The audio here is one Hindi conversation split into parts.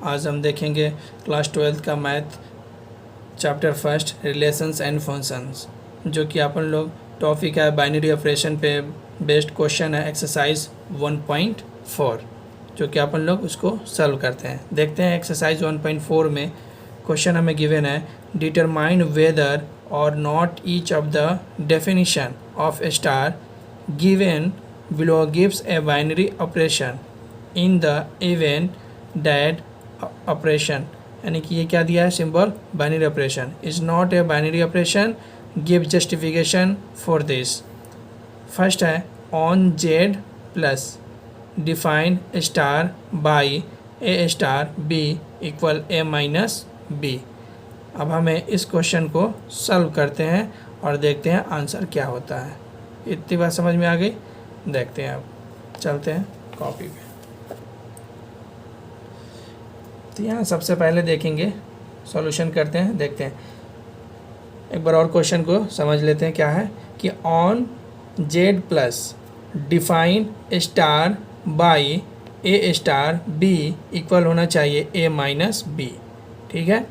आज हम देखेंगे क्लास 12th का math chapter first relations and functions, जो कि अपन लोग टॉपिक है बाइनरी ऑपरेशन पे बेस्ड क्वेश्चन है एक्सरसाइज 1.4, जो कि अपन लोग उसको सॉल्व करते हैं। देखते हैं एक्सरसाइज 1.4 में क्वेश्चन हमें गिवन है, डिटरमाइन वेदर और not each of the definition of a star given below gives a binary operation in the event that operation, यानी कि ये क्या दिया है symbol, binary operation is not a binary operation, give justification for this. First है on Z plus define star by A star B equal a minus b. अब हमें इस क्वेश्चन को सॉल्व करते हैं और देखते हैं आंसर क्या होता है। इतनी बात समझ में आ गई, देखते हैं। अब चलते हैं कॉपी पे। तो यहाँ सबसे पहले देखेंगे, सॉल्यूशन करते हैं, देखते हैं। एक बार और क्वेश्चन को समझ लेते हैं क्या है कि on Z plus define star by A star B equal होना चाहिए ए माइनस बी। ठीक है,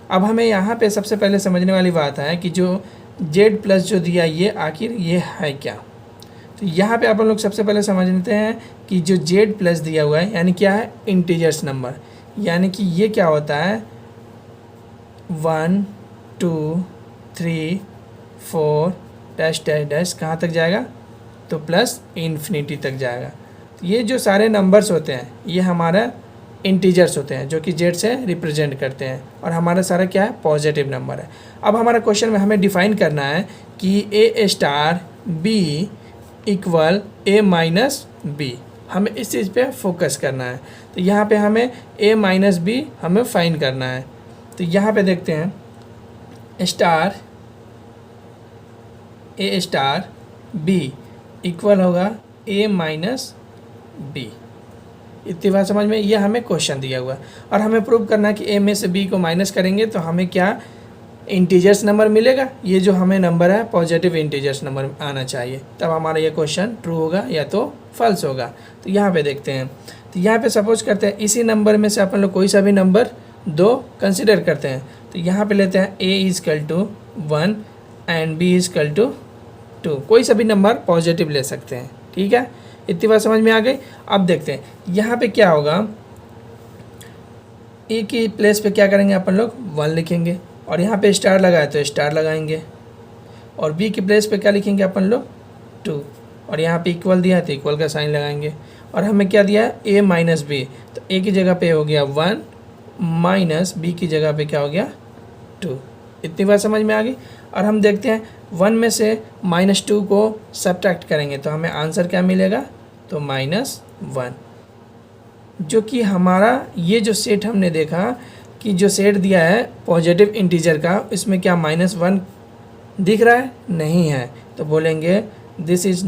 अब हमें यहाँ पे सबसे पहले समझने वाली बात है कि जो जेड प्लस जो दिया ये आखिर ये है क्या। तो यहाँ पे अपन लोग सबसे पहले समझते हैं कि जो जेड प्लस दिया हुआ है यानी क्या है, इंटीजर्स नंबर, यानी कि ये क्या होता है 1 2 3 4 डैश डैश डैश कहाँ तक जाएगा, तो प्लस इन्फिनिटी तक जाएगा। तो ये जो सारे नंबर्स होते हैं ये हमारा इंटीजर्स होते हैं जो कि जेड से रिप्रेजेंट करते हैं, और हमारा सारा क्या है, पॉजिटिव नंबर है। अब हमारा क्वेश्चन में हमें डिफाइन करना है कि ए star B equal a minus B, हमें इस चीज़ पे फोकस करना है। तो यहाँ पे हमें ए माइनस बी हमें फाइंड करना है। तो यहाँ पे देखते हैं स्टार ए स्टार बी इक्वल होगा ए माइनस बी। इतनी बात समझ में, ये हमें क्वेश्चन दिया हुआ है और हमें प्रूव करना है कि ए में से बी को माइनस करेंगे तो हमें क्या इंटीजर्स नंबर मिलेगा। ये जो हमें नंबर है पॉजिटिव इंटीजर्स नंबर आना चाहिए, तब हमारा ये क्वेश्चन ट्रू होगा या तो फॉल्स होगा। तो यहाँ पे देखते हैं, तो यहाँ पे सपोज करते हैं इसी नंबर में से अपन लोग कोई सा भी नंबर 2 कंसिडर करते हैं। तो यहाँ पे लेते हैं a equal to 1 and b is equal to 2, कोई सा भी नंबर पॉजिटिव ले सकते हैं। ठीक है, इतनी बात समझ में आ गई। अब देखते हैं यहाँ पे क्या होगा, ए की प्लेस पे क्या करेंगे अपन लोग 1 लिखेंगे, और यहाँ पे स्टार लगाए तो स्टार लगाएंगे, और बी की प्लेस पे क्या लिखेंगे अपन लोग 2, और यहाँ पे इक्वल दिया है तो इक्वल का साइन लगाएंगे, और हमें क्या दिया है ए माइनस बी, तो ए की जगह पे हो गया 1 माइनस बी की जगह पे क्या हो गया 2। इतनी बात समझ में आ गई। और हम देखते हैं 1 में से -2 को सब्ट्रैक्ट करेंगे तो हमें आंसर क्या मिलेगा, तो -1, जो कि हमारा ये जो सेट हमने देखा कि जो सेट दिया है पॉजिटिव इंटीजर का, इसमें क्या -1 दिख रहा है, नहीं है, तो बोलेंगे दिस इज़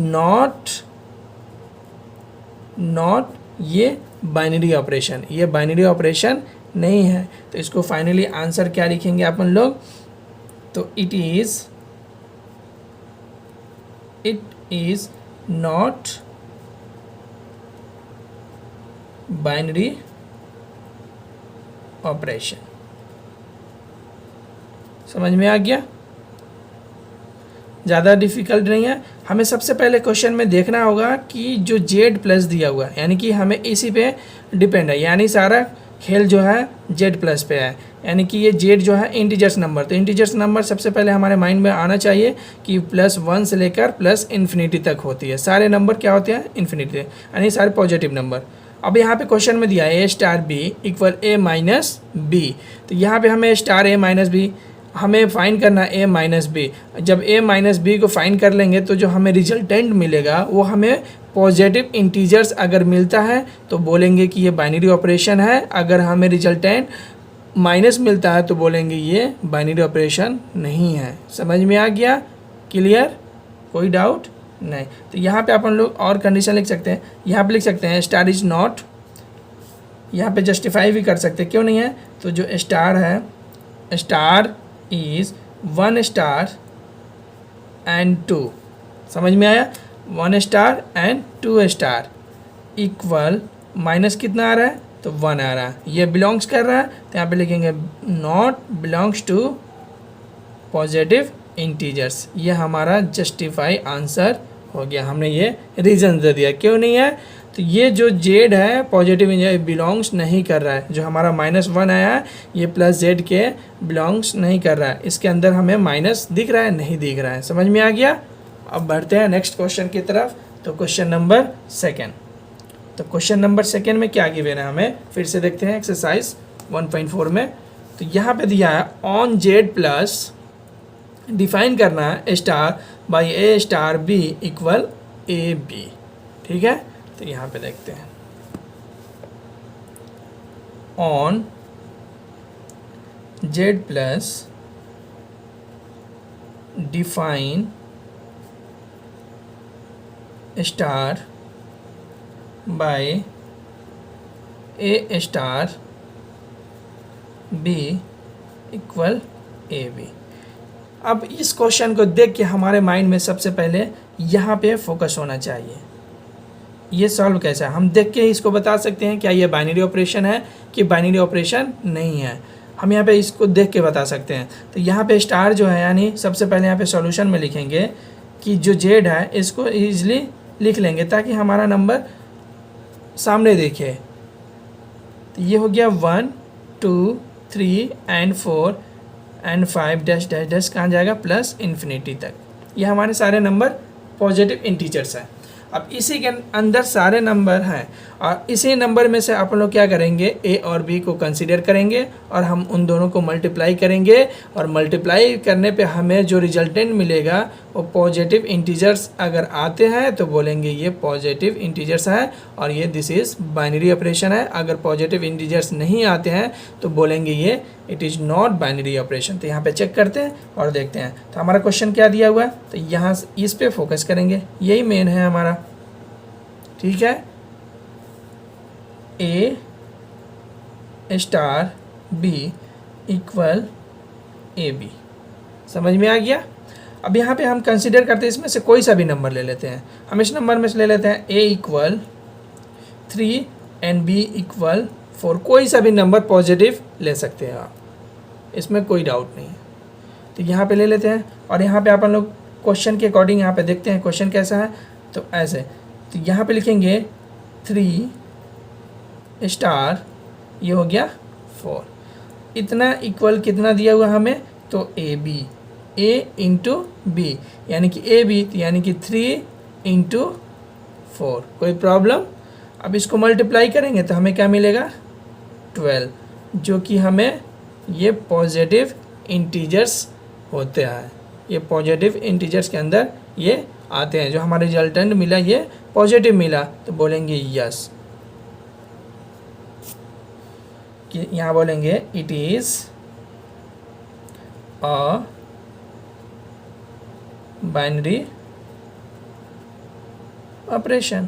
नॉट ये बाइनरी ऑपरेशन, ये बाइनरी ऑपरेशन नहीं है। तो इसको फाइनली आंसर क्या लिखेंगे अपन लोग, तो it is not binary operation. समझ में आ गया, ज़्यादा डिफिकल्ट नहीं है। हमें सबसे पहले क्वेश्चन में देखना होगा कि जो जेड प्लस दिया हुआ है यानी कि हमें इसी पे डिपेंड है, यानी सारा खेल जो है जेड प्लस पे है, यानी कि ये जेड जो है इंटीजर्स नंबर। तो इंटीजर्स नंबर सबसे पहले हमारे माइंड में आना चाहिए कि +1 से लेकर प्लस इन्फिनिटी तक होती है। सारे नंबर क्या होते हैं, इन्फिनिटी, यानी सारे पॉजिटिव नंबर। अब यहाँ पे क्वेश्चन में दिया है a star B equal a minus b, तो यहाँ पे हमें स्टार ए माइनस बी हमें फाइंड करना है ए माइनस बी। जब ए माइनस बी को फाइंड कर लेंगे तो जो हमें रिजल्टेंट मिलेगा वो हमें पॉजिटिव इंटीजर्स अगर मिलता है तो बोलेंगे कि ये बाइनरी ऑपरेशन है, अगर हमें रिजल्टेंट माइनस मिलता है तो बोलेंगे ये बाइनरी ऑपरेशन नहीं है। समझ में आ गया, क्लियर, कोई डाउट नहीं। तो यहाँ पे अपन लोग और कंडीशन लिख सकते हैं, यहाँ पे लिख सकते हैं स्टार इज नॉट, यहाँ पे जस्टिफाई भी कर सकते हैं, क्यों नहीं है, तो जो स्टार है स्टार इज 1 स्टार एंड 2, समझ में आया, 1 star and 2 star equal minus कितना आ रहा है तो 1 आ रहा है। ये बिलोंग्स कर रहा है तो यहाँ पे लिखेंगे not belongs to positive integers. ये हमारा जस्टिफाई आंसर हो गया। हमने ये रीज़न दे दिया क्यों नहीं है। तो ये जो जेड है पॉजिटिव इंटीजर बिलोंग्स नहीं कर रहा है। जो हमारा -1 आया है ये प्लस जेड के बिलोंग्स नहीं कर रहा है। इसके अंदर हमें माइनस दिख रहा है, नहीं दिख रहा है। समझ में आ गया। अब बढ़ते हैं नेक्स्ट क्वेश्चन की तरफ। तो क्वेश्चन नंबर 2। तो क्वेश्चन नंबर 2 में क्या गिवन है हमें फिर से देखते हैं एक्सरसाइज 1.4 में। तो यहाँ पे दिया है ऑन जेड प्लस डिफाइन करना है star by A star B equal A B. ठीक है, तो यहाँ पे देखते हैं on Z plus define star by A star B equal A B. अब इस क्वेश्चन को देख के हमारे माइंड में सबसे पहले यहाँ पे फोकस होना चाहिए। ये सॉल्व कैसा है हम देख के इसको बता सकते हैं क्या ये बाइनरी ऑपरेशन है कि बाइनरी ऑपरेशन नहीं है। हम यहाँ पे इसको देख के बता सकते हैं। तो यहाँ पे स्टार जो है यानी सबसे पहले यहाँ पे सॉल्यूशन में लिखेंगे कि जो जेड है इसको ईजिली लिख लेंगे ताकि हमारा नंबर सामने देखे। तो ये हो गया 1 2 3 and 4 and 5 dash dash dash कहाँ जाएगा प्लस इन्फिनिटी तक। ये हमारे सारे नंबर पॉजिटिव इंटीजर्स हैं। अब इसी के अंदर सारे नंबर हैं और इसी नंबर में से आप लोग क्या करेंगे ए और बी को कंसीडर करेंगे और हम उन दोनों को मल्टीप्लाई करेंगे और मल्टीप्लाई करने पे हमें जो रिजल्टेंट मिलेगा वो पॉजिटिव इंटीजर्स अगर आते हैं तो बोलेंगे ये पॉजिटिव इंटीजर्स है और ये दिस इज़ बाइनरी ऑपरेशन है। अगर पॉजिटिव इंटीजर्स नहीं आते हैं तो बोलेंगे ये it is not binary operation. तो यहाँ पे चेक करते हैं और देखते हैं। तो हमारा क्वेश्चन क्या दिया हुआ है तो यहाँ इस पे फोकस करेंगे, यही मेन है हमारा। ठीक है, a star B equal A b. समझ में आ गया। अब यहाँ पे हम कंसीडर करते हैं इसमें से कोई सा भी नंबर ले लेते हैं। हम इस नंबर में से ले लेते हैं ए इक्वल 3 एंड बी इक्वल 4। कोई सा भी नंबर पॉजिटिव ले सकते हैं आप, इसमें कोई डाउट नहीं है। तो यहाँ पे ले लेते हैं और यहाँ पे अपन लोग क्वेश्चन के अकॉर्डिंग यहाँ पे देखते हैं क्वेश्चन कैसा है। तो ऐसे तो यहाँ पे लिखेंगे 3 स्टार ये हो गया 4। इतना इक्वल कितना दिया हुआ हमें तो A B, A into B यानी कि ए बी यानी कि 3 इंटू 4। कोई प्रॉब्लम। अब इसको मल्टीप्लाई करेंगे तो हमें क्या मिलेगा 12, जो कि हमें ये पॉजिटिव इंटीजर्स होते हैं। ये पॉजिटिव इंटीजर्स के अंदर ये आते हैं। जो हमारा रिजल्टेंट मिला ये पॉजिटिव मिला तो बोलेंगे यस, कि यहाँ बोलेंगे it is a binary operation.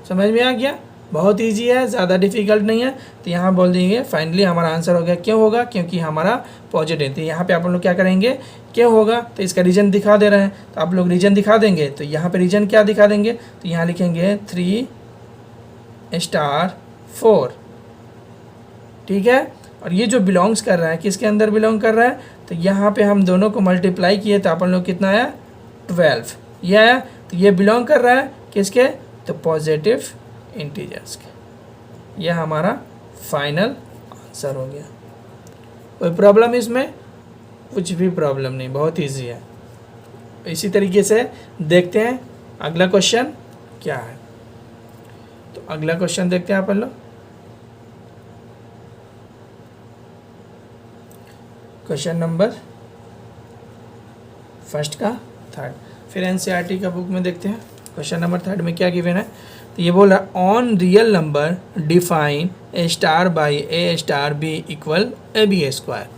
समझ में आ गया। बहुत इजी है, ज़्यादा डिफिकल्ट नहीं है। तो यहाँ बोल देंगे फाइनली हमारा आंसर हो गया। क्यों होगा क्योंकि हमारा पॉजिटिव। तो यहाँ पे आप लोग क्या करेंगे क्यों होगा तो इसका रीजन दिखा दे रहे हैं। तो आप लोग रीजन दिखा देंगे तो यहाँ पे रीजन क्या दिखा देंगे तो यहाँ लिखेंगे 3 स्टार 4। ठीक है, और ये जो बिलोंग्स कर रहा है किसके अंदर बिलोंग कर रहा है तो यहाँ पे हम दोनों को मल्टीप्लाई किए तो अपन लोग कितना आया 12 ये आया। तो ये बिलोंग कर रहा है किसके तो पॉजिटिव इंटीजर्स के। यह हमारा फाइनल आंसर हो गया। कोई प्रॉब्लम इसमें कुछ भी प्रॉब्लम नहीं, बहुत इजी है। इसी तरीके से देखते हैं अगला क्वेश्चन क्या है। तो अगला क्वेश्चन देखते हैं अपन लोग। क्वेश्चन नंबर 1 का 3rd, फिर एनसीईआरटी का बुक में देखते हैं। क्वेश्चन नंबर 3rd में क्या गिवन है तो ये बोल रहा on real number define a star by A star B equal A b square.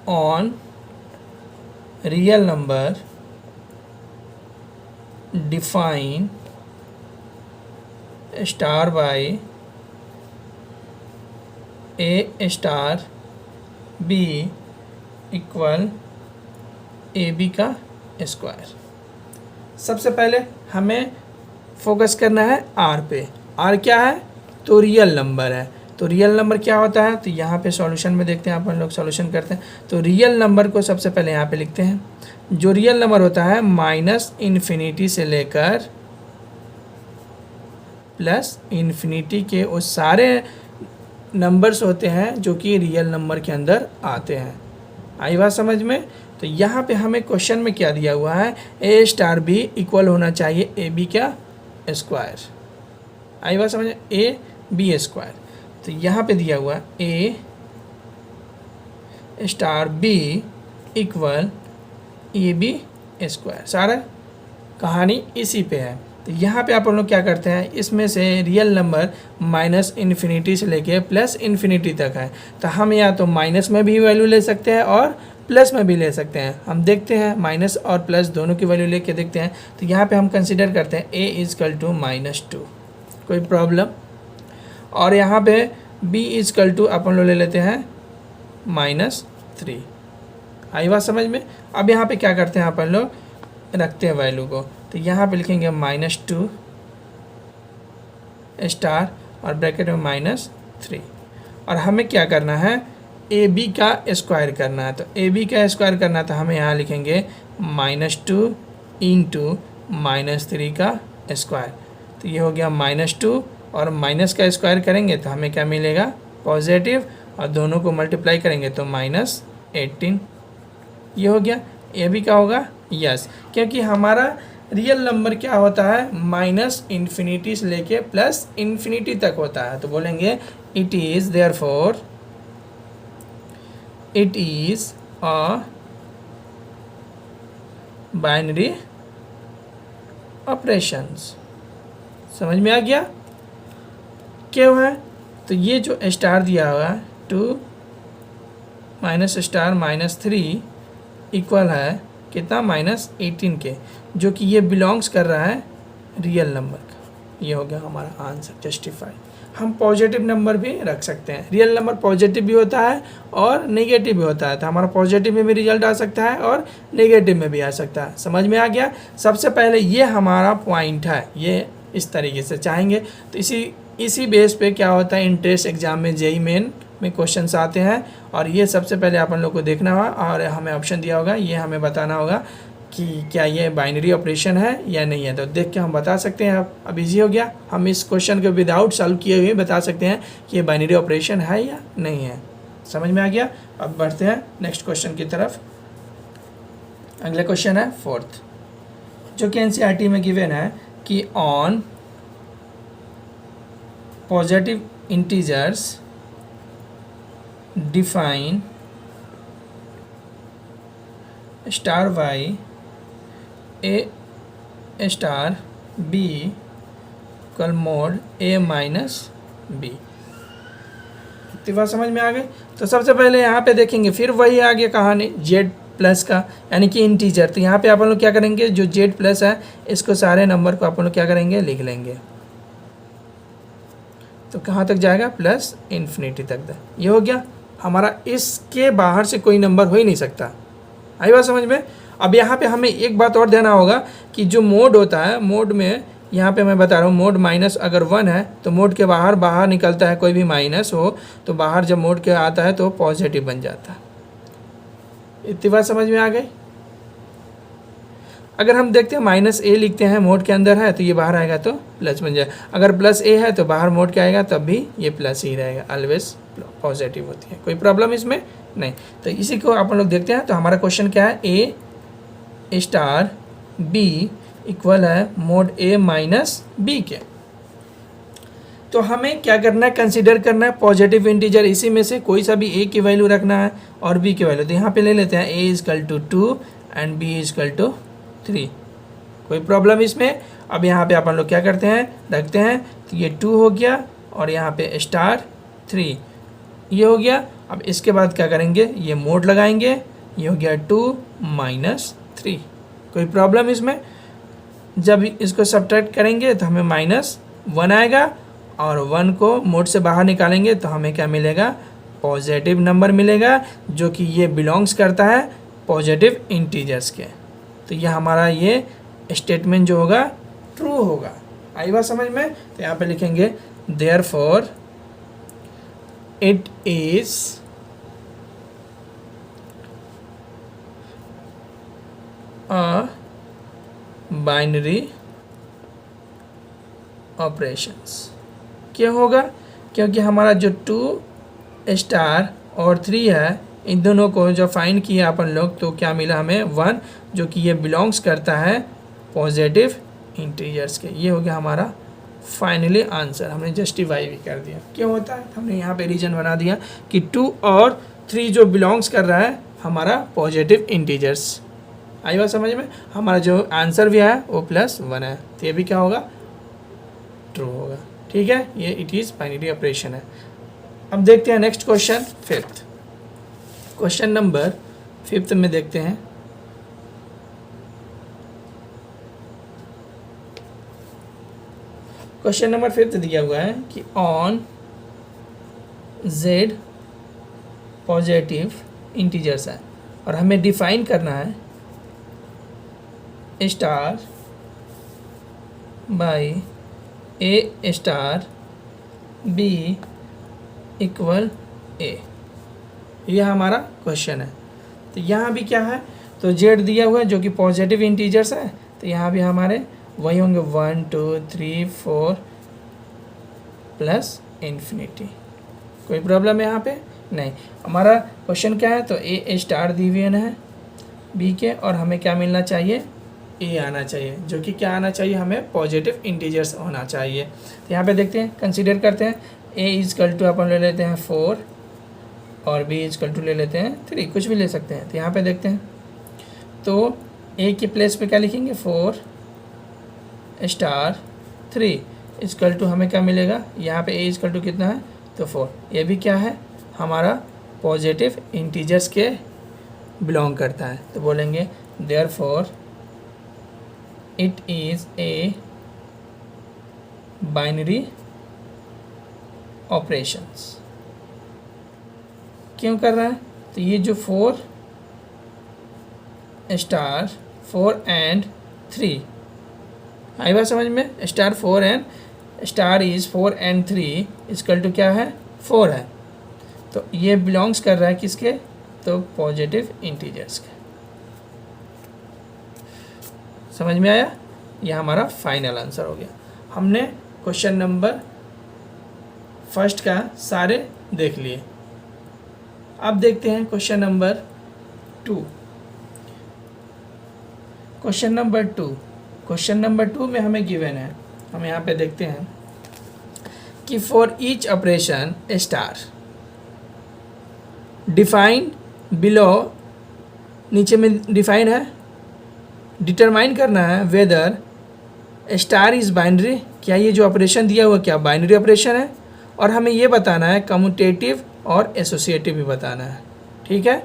On real number define star by A star B equal A b का स्क्वायर। सबसे पहले हमें फोकस करना है आर पे। आर क्या है? तो रियल नंबर है। तो रियल नंबर क्या होता है? तो यहाँ पे सॉल्यूशन में देखते हैं, अपन लोग सॉल्यूशन करते हैं। तो रियल नंबर को सबसे पहले यहाँ पे लिखते हैं। जो रियल नंबर होता है माइनस इन्फिनिटी से लेकर प्लस इन्फिनिटी के वो सारे नंबर्स होते हैं जो कि रियल नंबर के अंदर आते हैं। आई बात समझ में? तो यहाँ पे हमें क्वेश्चन में क्या दिया हुआ है, ए स्टार बी इक्वल होना चाहिए ए बी क्या स्क्वायर। आई बात समझ में? A b square. तो यहाँ पे दिया हुआ a star B equal A b square. सारा कहानी इसी पे है। तो यहाँ पे आप लोग क्या करते हैं, इसमें से रियल नंबर माइनस इन्फिनिटी से लेके प्लस इन्फिनिटी तक है। तो हम या तो माइनस में भी वैल्यू ले सकते हैं और प्लस में भी ले सकते हैं। हम देखते हैं माइनस और प्लस दोनों की वैल्यू लेके देखते हैं। तो यहाँ पे हम कंसिडर करते हैं a इजकल टू -2, कोई प्रॉब्लम। और यहाँ पे b इजकल टू अपन लोग ले लेते हैं -3। आई बात समझ में? अब यहाँ पे क्या करते हैं, अपन लोग रखते हैं वैल्यू को। तो यहाँ पे लिखेंगे -2 स्टार और ब्रैकेट में -3। और हमें क्या करना है, ए बी का स्क्वायर करना है। तो ए बी का स्क्वायर करना है तो हमें यहाँ लिखेंगे -2 इंटू -3 का स्क्वायर। तो ये हो गया -2 और माइनस का स्क्वायर करेंगे तो हमें क्या मिलेगा, पॉजिटिव। और दोनों को मल्टीप्लाई करेंगे तो -18। ये हो गया। ये भी क्या होगा, यस, क्योंकि हमारा रियल नंबर क्या होता है, माइनस इन्फिनिटी से लेके प्लस इन्फिनिटी तक होता है। तो बोलेंगे it is therefore it is a binary operations. समझ में आ गया क्यों है? तो ये जो स्टार दिया हुआ है 2 माइनस स्टार -3 इक्वल है कितना, -18 के, जो कि ये बिलोंग्स कर रहा है रियल नंबर का। ये हो गया हमारा आंसर, जस्टिफाई। हम पॉजिटिव नंबर भी रख सकते हैं। रियल नंबर पॉजिटिव भी होता है और नेगेटिव भी होता है। तो हमारा पॉजिटिव में भी रिजल्ट आ सकता है और नेगेटिव में भी आ सकता है। समझ में आ गया? सबसे पहले ये हमारा पॉइंट है, ये इस तरीके से चाहेंगे तो इसी बेस पे क्या होता है, इंट्रेंस एग्जाम में जेईई मेन में क्वेश्चंस आते हैं। और ये सबसे पहले अपन लोग को देखना होगा और हमें ऑप्शन दिया होगा, ये हमें बताना होगा कि क्या ये बाइनरी ऑपरेशन है या नहीं है। तो देख के हम बता सकते हैं। अब इजी हो गया, हम इस क्वेश्चन को विदाउट सॉल्व किए हुए बता सकते हैं कि ये बाइनरी ऑपरेशन है या नहीं है। समझ में आ गया? अब बढ़ते हैं नेक्स्ट क्वेश्चन की तरफ। अगला क्वेश्चन है 4th, जो कि एनसीईआरटी में गिवन है कि on positive integers define star by a star B equal mod a minus b. इतनी बात समझ में आ गई? तो सबसे पहले यहाँ पे देखेंगे, फिर वही आ गया कहानी जेड प्लस का, यानी कि इंटीजर। तो यहाँ पे अपन लोग क्या करेंगे, जो जेड प्लस है इसको सारे नंबर को अपन लोग क्या करेंगे, लिख लेंगे। तो कहाँ तक जाएगा, प्लस इन्फिनिटी तक। ये हो गया हमारा, इसके बाहर से कोई नंबर हो ही नहीं सकता। आई बात समझ में? अब यहाँ पे हमें एक बात और देना होगा कि जो मोड होता है, मोड में यहाँ पे मैं बता रहा हूँ, मोड माइनस अगर 1 है तो मोड के बाहर निकलता है, कोई भी माइनस हो तो बाहर जब मोड के आता है तो पॉजिटिव बन जाता है। इतनी बात समझ में आ गई? अगर हम देखते हैं -a लिखते हैं, मोड के अंदर है तो ये बाहर आएगा तो प्लस बन जाएगा। अगर +a है तो बाहर मोड के आएगा तब भी ये प्लस ही रहेगा, ऑलवेज पॉजिटिव होती है। कोई प्रॉब्लम इसमें नहीं। तो इसी को अपन लोग देखते हैं। तो हमारा क्वेश्चन क्या है, ए स्टार बी इक्वल है मोड ए माइनस बी के। तो हमें क्या करना है, कंसीडर करना है पॉजिटिव इंटीजर। इसी में से कोई सा भी ए की वैल्यू रखना है और बी की वैल्यू। तो यहाँ पे ले लेते हैं a is equal to 2 and b is equal to 3। कोई प्रॉब्लम इसमें? अब यहाँ पे अपन लोग क्या करते हैं, रखते हैं। तो ये 2 हो गया और यहाँ पे स्टार 3 ये हो गया। अब इसके बाद क्या करेंगे, ये मोड लगाएंगे। ये हो गया 2 माइनस 3। कोई प्रॉब्लम इसमें? जब इसको सब्ट्रैक्ट करेंगे तो हमें -1 आएगा और 1 को मोड से बाहर निकालेंगे तो हमें क्या मिलेगा, पॉजिटिव नंबर मिलेगा, जो कि ये बिलोंग्स करता है पॉजिटिव इंटीजर्स के। तो ये हमारा ये स्टेटमेंट जो होगा ट्रू होगा। आई बात समझ में? तो यहाँ पे लिखेंगे therefore it is a binary operations. क्यों होगा? क्योंकि हमारा जो 2 स्टार और 3 है, इन दोनों को जो फाइंड किया अपन लोग, तो क्या मिला हमें 1, जो कि ये बिलोंग्स करता है पॉजिटिव इंटीजर्स के। ये हो गया हमारा फाइनली आंसर, हमने जस्टिफाई भी कर दिया। क्यों होता है? हमने यहाँ पे रीजन बना दिया कि 2 और 3 जो बिलोंग्स कर रहा है हमारा पॉजिटिव इंटीजर्स। आई बात समझ में? हमारा जो आंसर भी है वो +1 है, तो ये भी क्या होगा? ट्रू होगा। ठीक है, ये इट इज़ बाइनरी ऑपरेशन है। अब देखते हैं next question, 5th question number 5th में देखते हैं। क्वेश्चन नंबर 5th दिया हुआ है कि ऑन z पॉजिटिव इंटीजर्स है और हमें डिफाइन करना है star by a star b equal a। यह हमारा क्वेश्चन है। तो यहाँ भी क्या है? तो z दिया हुआ है जो कि पॉजिटिव इंटीजर्स है, तो यहाँ भी हमारे वही होंगे 1 2 3 4 प्लस इन्फिनिटी। कोई प्रॉब्लम है यहाँ पे? नहीं। हमारा क्वेश्चन क्या है? तो a स्टार दी हुई है b के, और हमें क्या मिलना चाहिए? a आना चाहिए, जो कि क्या आना चाहिए? हमें पॉजिटिव इंटीजर्स होना चाहिए। तो यहाँ पे देखते हैं, कंसीडर करते हैं a इजकल टू अपन ले लेते हैं 4 और b इजकल टू ले लेते हैं 3, कुछ भी ले सकते हैं। तो यहाँ पे देखते हैं, तो a की प्लेस पे क्या लिखेंगे? 4 स्टार 3 इजकल टू हमें क्या मिलेगा? यहाँ पे a इजकल टू कितना है? तो 4। ये भी क्या है? हमारा पॉजिटिव इंटीजर्स के बिलोंग करता है। तो बोलेंगे therefore it is a binary operations. क्यों कर रहा है? तो ये जो 4 स्टार 4 एंड 3, आई बात समझ में? Star 4 and star is 4 and 3 is equal to क्या है? 4 है। तो ये बिलोंग्स कर रहा है किसके? तो पॉजिटिव इंटीजर्स के। समझ में आया? यह हमारा फाइनल आंसर हो गया। हमने क्वेश्चन नंबर 1 का सारे देख लिए। अब देखते हैं क्वेश्चन नंबर 2। क्वेश्चन नंबर 2 में हमें गिवन है, हम यहाँ पे देखते हैं कि for each operation star define below, नीचे में डिफाइन है, डिटरमाइन करना है वेदर स्टार इज़ बाइनरी, क्या ये जो ऑपरेशन दिया हुआ क्या बाइनरी ऑपरेशन है, और हमें ये बताना है कम्यूटेटिव और एसोसिएटिव भी बताना है। ठीक है,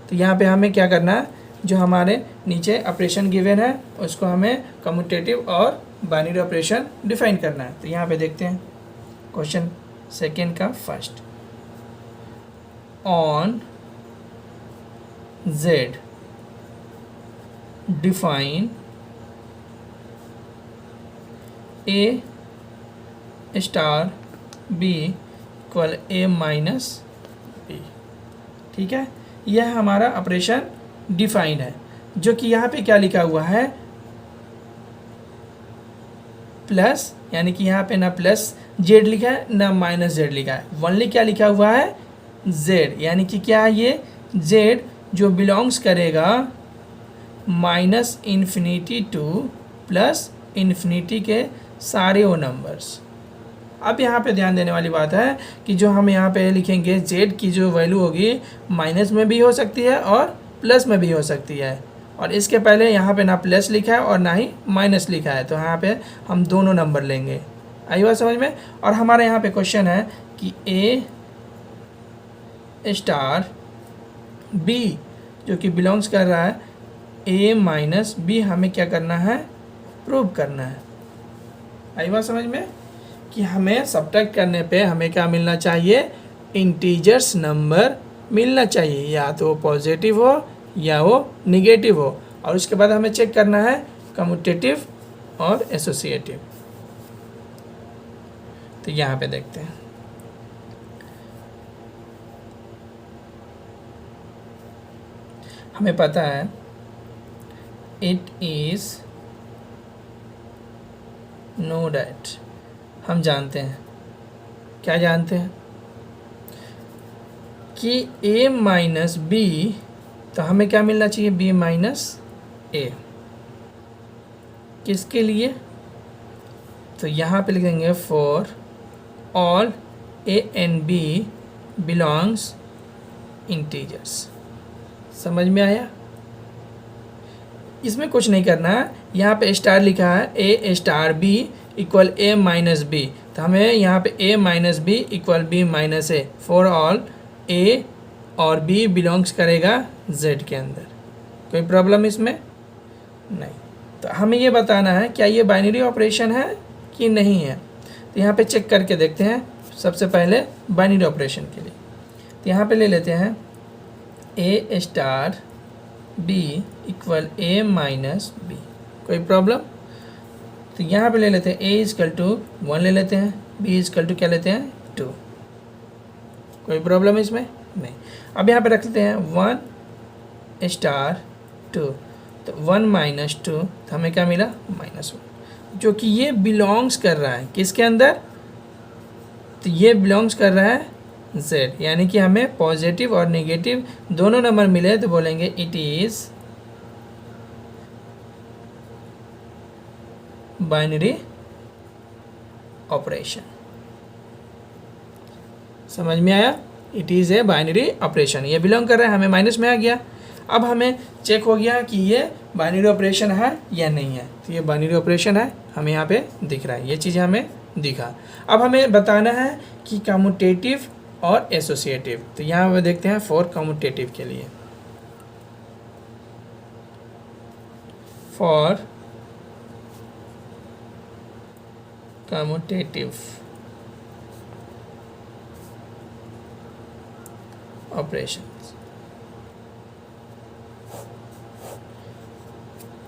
तो यहाँ पे हमें क्या करना है, जो हमारे नीचे ऑपरेशन गिवन है उसको हमें कम्यूटेटिव और बाइनरी ऑपरेशन डिफाइन करना है। तो यहाँ पे देखते हैं क्वेश्चन 2 का 1st, on z define a star b equal a minus b। ठीक है, यह हमारा ऑपरेशन डिफाइन है, जो कि यहाँ पे क्या लिखा हुआ है? प्लस, यानी कि यहाँ पे ना प्लस z लिखा है ना माइनस z लिखा है, ओनली क्या लिखा हुआ है? z, यानी कि क्या है ये? z जो बिलोंग्स करेगा -∞ टू +∞ के सारे वो नंबर्स। अब यहाँ पे ध्यान देने वाली बात है कि जो हम यहाँ पे लिखेंगे z की जो वैल्यू होगी माइनस में भी हो सकती है और प्लस में भी हो सकती है, और इसके पहले यहाँ पे ना प्लस लिखा है और ना ही माइनस लिखा है, तो यहाँ पे हम दोनों नंबर लेंगे। आई बात समझ में? और हमारे यहाँ पे क्वेश्चन है कि a स्टार b जो कि बिलोंग्स कर रहा है a माइनस b, हमें क्या करना है? प्रूव करना है। आई बात समझ में? कि हमें सब्ट्रैक्ट करने पे हमें क्या मिलना चाहिए? इंटीजर्स नंबर मिलना चाहिए, या तो वो पॉजिटिव हो या वो निगेटिव हो, और उसके बाद हमें चेक करना है कम्यूटेटिव और एसोसिएटिव। तो यहाँ पे देखते हैं, हमें पता है इट इज़ नो डैट, हम जानते हैं, क्या जानते हैं कि a माइनस बी, तो हमें क्या मिलना चाहिए, b माइनस ए। किसके लिए, तो यहाँ पे लिखेंगे for all a and b belongs integers. समझ में आया, इसमें कुछ नहीं करना है, यहाँ पे स्टार लिखा है a star b equal a minus b, तो हमें यहाँ पे a minus b equal b minus a, for all a और b बिलोंग्स करेगा z के अंदर। कोई प्रॉब्लम इसमें नहीं। तो हमें ये बताना है क्या ये बाइनरी ऑपरेशन है कि नहीं है। तो यहाँ पे चेक करके देखते हैं, सबसे पहले बाइनरी ऑपरेशन के लिए। तो यहाँ पे ले लेते हैं a star b equal a minus b, कोई प्रॉब्लम। तो यहाँ पे ले लेते हैं a इजकल टू 1 ले लेते हैं, b इजकल टू क्या लेते हैं 2, कोई प्रॉब्लम इसमें नहीं। अब यहाँ पे रख लेते हैं 1 स्टार 2, तो 1 माइनस 2, तो हमें क्या मिला -1, जो कि ये बिलोंग्स कर रहा है किसके अंदर, तो ये बिलोंग्स कर रहा है z, यानी कि हमें पॉजिटिव और नेगेटिव दोनों नंबर मिले तो बोलेंगे इट इज़ बाइनरी ऑपरेशन। समझ में आया, it is a binary operation, ये बिलोंग कर रहा है, हमें माइनस में आ गया। अब हमें चेक हो गया कि ये बाइनरी ऑपरेशन है या नहीं है, तो ये बाइनरी ऑपरेशन है, हमें यहाँ पे दिख रहा है, ये चीज़ हमें दिखा। अब हमें बताना है कि कम्यूटेटिव और एसोसिएटिव। तो यहाँ पे देखते हैं फॉर कम्यूटेटिव के लिए, फॉर कम्यूटेटिव ऑपरेशंस।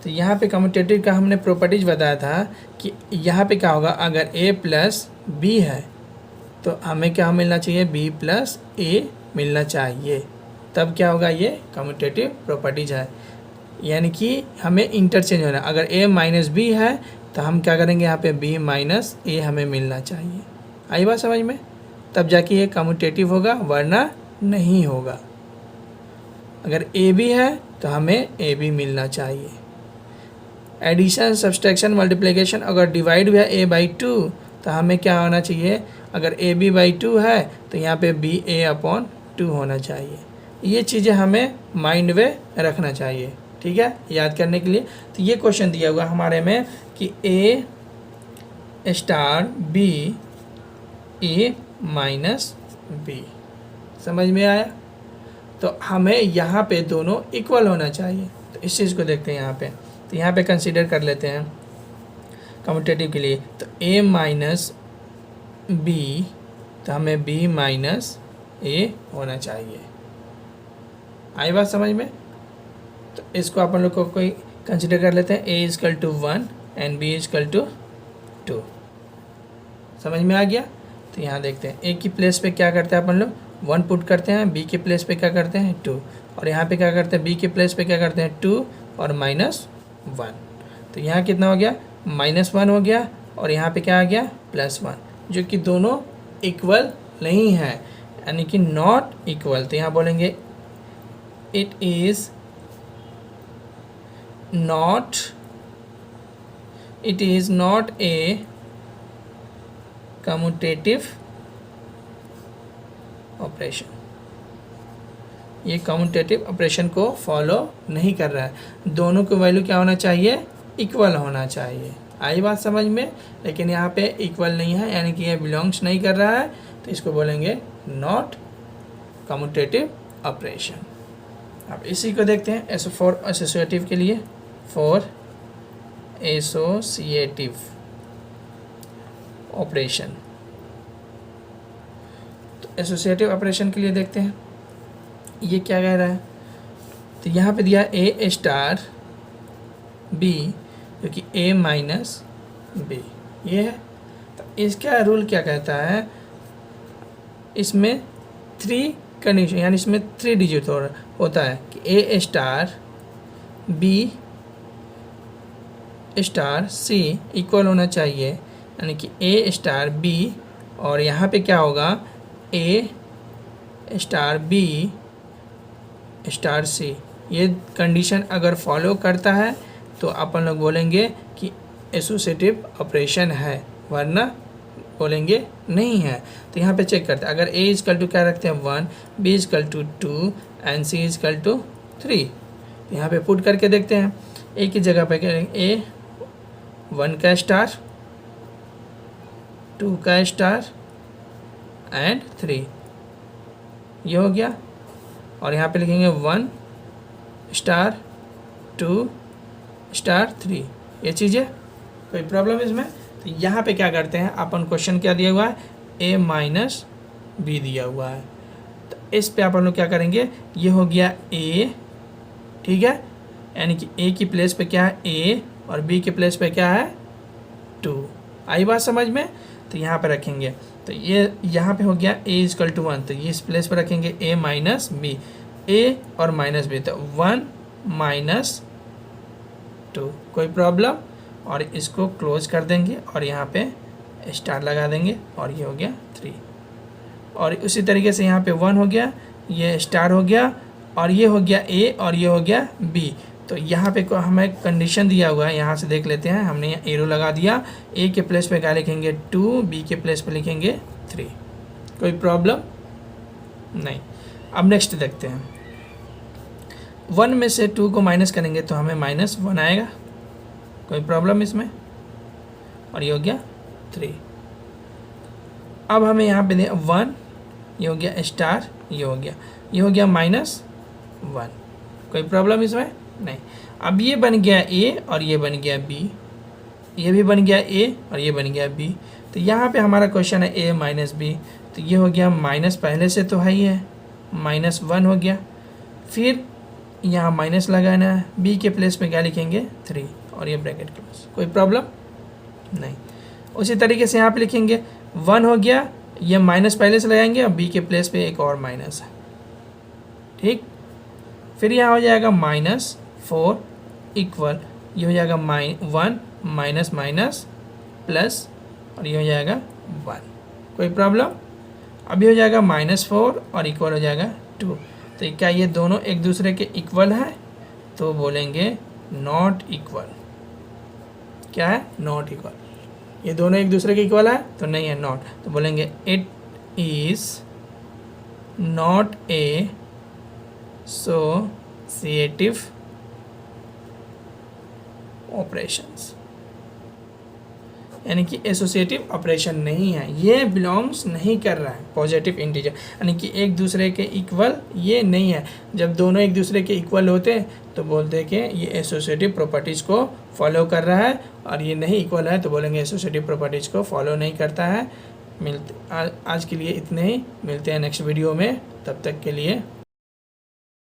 तो यहाँ पे कम्यूटेटिव का हमने प्रॉपर्टीज बताया था कि यहाँ पे क्या होगा, अगर a प्लस बी है तो हमें क्या मिलना चाहिए, b प्लस ए मिलना चाहिए, तब क्या होगा, ये कम्यूटेटिव प्रॉपर्टीज है। यानी कि हमें इंटरचेंज होना, अगर a माइनस बी है तो हम क्या करेंगे, यहाँ पे b माइनस ए हमें मिलना चाहिए। आई बात समझ में, तब जाके ये कम्यूटेटिव होगा, वरना नहीं होगा। अगर a भी है तो हमें a भी मिलना चाहिए। एडिशन, सब्सट्रैक्शन, मल्टीप्लिकेशन, अगर डिवाइड हुआ a बाई 2 तो हमें क्या होना चाहिए, अगर a b बाई 2 है तो यहाँ पे b a अपॉन 2 होना चाहिए। ये चीज़ें हमें माइंड में रखना चाहिए, ठीक है, याद करने के लिए। तो ये क्वेश्चन दिया हुआ हमारे में कि a star b a minus b, समझ में आया। तो हमें यहाँ पे दोनों इक्वल होना चाहिए, तो इस चीज़ को देखते हैं यहाँ पे। तो यहाँ पे कंसीडर कर लेते हैं कम्यूटेटिव के लिए, तो a माइनस बी, तो हमें b माइनस ए होना चाहिए। आई बात समझ में। तो इसको अपन लोग को कोई कंसीडर कर लेते हैं, a is equal to 1 and b is equal to 2, समझ में आ गया। तो यहाँ देखते हैं a की प्लेस पे क्या करते हैं अपन लोग, 1 पुट करते हैं, b के प्लेस पे क्या करते हैं 2, और यहाँ पे क्या करते हैं, b के प्लेस पे क्या करते हैं 2 और -1। तो यहाँ कितना हो गया, -1 हो गया, और यहाँ पे क्या आ गया +1, जो कि दोनों इक्वल नहीं है, यानी कि नॉट इक्वल। तो यहाँ बोलेंगे it is not a commutative operation, ये कम्यूटेटिव ऑपरेशन को फॉलो नहीं कर रहा है। दोनों की वैल्यू क्या होना चाहिए, इक्वल होना चाहिए। आई बात समझ में। लेकिन यहाँ पे इक्वल नहीं है, यानी कि ये बिलोंग्स नहीं कर रहा है, तो इसको बोलेंगे नॉट कम्यूटेटिव ऑपरेशन। अब इसी को देखते हैं फॉर एसोसिएटिव के लिए, फॉर एसोसिएटिव ऑपरेशन। तो एसोसिएटिव ऑपरेशन के लिए देखते हैं ये क्या कह रहा है। तो यहाँ पे दिया a स्टार b, जो कि a माइनस बी, ये है। तो इसका रूल क्या कहता है, इसमें 3 कंडीशन यानी इसमें 3 डिजिट होता है कि ए star B star c equal होना चाहिए, यानी कि ए स्टार बी और यहाँ पे क्या होगा ए स्टार बी स्टार सी। ये कंडीशन अगर फॉलो करता है तो अपन लोग बोलेंगे कि एसोसिएटिव ऑपरेशन है, वरना बोलेंगे नहीं है। तो यहाँ पे चेक करते हैं, अगर ए इजकल टू क्या रखते हैं 1, b is equal to 2 and c is equal to 3। यहाँ पे पुट करके देखते हैं, ए की जगह पे करेंगे ए 1 का स्टार 2 का स्टार एंड 3, ये हो गया। और यहाँ पे लिखेंगे 1 स्टार 2 स्टार 3, ये चीज़ है। कोई प्रॉब्लम इसमें? तो यहाँ पे क्या करते हैं अपन, क्वेश्चन क्या दिया हुआ है a माइनस बी दिया हुआ है, तो इस पे अपन लोग क्या करेंगे, ये हो गया a, ठीक है, यानी कि a की प्लेस पे क्या है a और b के प्लेस पे क्या है 2। आई बात समझ में? तो यहाँ पे रखेंगे, तो ये यहाँ पे हो गया a इजकल टू 1, तो ये इस प्लेस पे रखेंगे a माइनस बी, a और माइनस बी, तो 1 माइनस 2। कोई प्रॉब्लम? और इसको क्लोज कर देंगे और यहाँ पे स्टार लगा देंगे और ये हो गया 3। और उसी तरीके से यहाँ पे 1 हो गया, ये स्टार हो गया और ये हो गया a और ये हो गया b। तो यहाँ पे हमें कंडीशन दिया हुआ है, यहाँ से देख लेते हैं, हमने यहाँ एरो लगा दिया, a के प्लेस पे क्या लिखेंगे 2, b के प्लेस पे लिखेंगे 3। कोई प्रॉब्लम नहीं। अब नेक्स्ट देखते हैं, 1 में से 2 को माइनस करेंगे तो हमें -1 आएगा। कोई प्रॉब्लम इसमें? और ये हो गया 3। अब हमें यहाँ पे 1, ये हो गया स्टार, ये हो गया -1। कोई प्रॉब्लम इसमें? नहीं। अब ये बन गया a और ये बन गया b, ये भी बन गया a और ये बन गया b। तो यहाँ पे हमारा क्वेश्चन है a माइनस b, तो ये हो गया माइनस, पहले से तो है ही है, -1 हो गया। फिर यहाँ माइनस लगाना है, b के प्लेस पे क्या लिखेंगे 3 और ये ब्रैकेट क्लोज। कोई प्रॉब्लम नहीं। उसी तरीके से यहाँ पे लिखेंगे 1 हो गया, ये माइनस पहले से लगाएंगे और b के प्लेस पे एक और माइनस है, ठीक। फिर यहाँ हो जाएगा -4 इक्वल, ये हो जाएगा 1 माइनस माइनस प्लस और ये हो जाएगा 1। कोई प्रॉब्लम? अभी हो जाएगा -4 और इक्वल हो जाएगा 2। तो क्या ये दोनों एक दूसरे के इक्वल है? तो बोलेंगे नॉट इक्वल। क्या है? Not equal. ये दोनों एक दूसरे के इक्वल है? तो नहीं है, नॉट। तो बोलेंगे it is not associative operations, यानी कि एसोसिएटिव ऑपरेशन नहीं है, ये बिलोंग्स नहीं कर रहा है पॉजिटिव इंटीजर, यानी कि एक दूसरे के इक्वल ये नहीं है। जब दोनों एक दूसरे के इक्वल होते तो बोलते हैं कि ये एसोसिएटिव प्रॉपर्टीज़ को फॉलो कर रहा है, और ये नहीं इक्वल है तो बोलेंगे एसोसिएटिव प्रॉपर्टीज़ को फॉलो नहीं करता है। आज के लिए इतने ही, मिलते हैं नेक्स्ट वीडियो में, तब तक के लिए